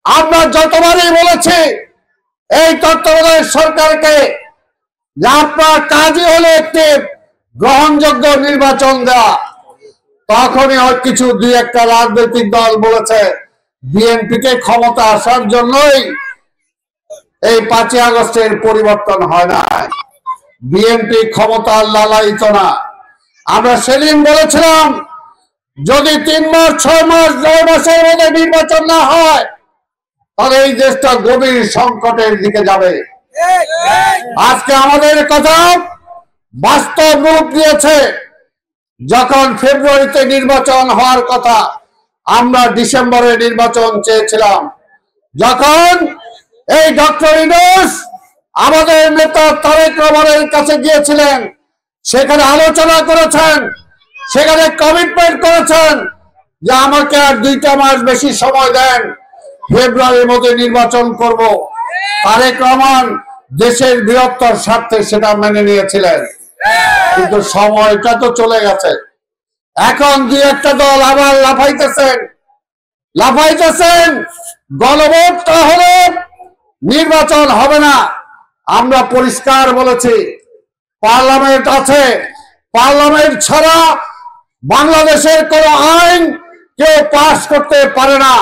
আমরা যতবারই বলেছি এই তত্ত্বাবধায়ক সরকারকে যে আপনার কাজই হলো একটি গ্রহণযোগ্য নির্বাচন দেওয়া। তখনই কিছু দুই একটা রাজনৈতিক দল বলেছে বিএনপিকে ক্ষমতা আসার জন্যই এই 5ই আগস্টের পরিবর্তন হয় না, বিএনপি ক্ষমতার লালায়িত না। আমরা সেদিন বলেছিলাম যদি 3 মাস 6 মাস 9 মাসের মধ্যে নির্বাচন না হয় তাহলে এই দেশটা গভীর সংকটের দিকে যাবে। আজকে আমাদের কথা বাস্তব রূপ দিয়েছে। যখন ফেব্রুয়ারিতে নির্বাচন হওয়ার কথা, আমরা ডিসেম্বরে নির্বাচন চেয়েছিলাম। যখন এই ডক্টর ইউনূস আমাদের নেতা তারেক রহমানের কাছে গিয়েছিলেন, সেখানে আলোচনা করেছেন, সেখানে কমিটমেন্ট করেছেন যে আমাকে আর 2টা মাস বেশি সময় দেন, ফেব্রুয়ারির মধ্যে নির্বাচন করব। তারেক রহমান দেশের বৃহত্তর স্বার্থে সেটা মেনে নিয়েছিলেন, কিন্তু সময়টা তো চলে গেছে। এখন দুই একটা দল আবার লাফাইতেছেন গণভোটটা হলে নির্বাচন হবে না। আমরা পরিষ্কার বলেছি পার্লামেন্ট আছে, পার্লামেন্ট ছাড়া বাংলাদেশের কোনো আইন কেউ পাস করতে পারে না।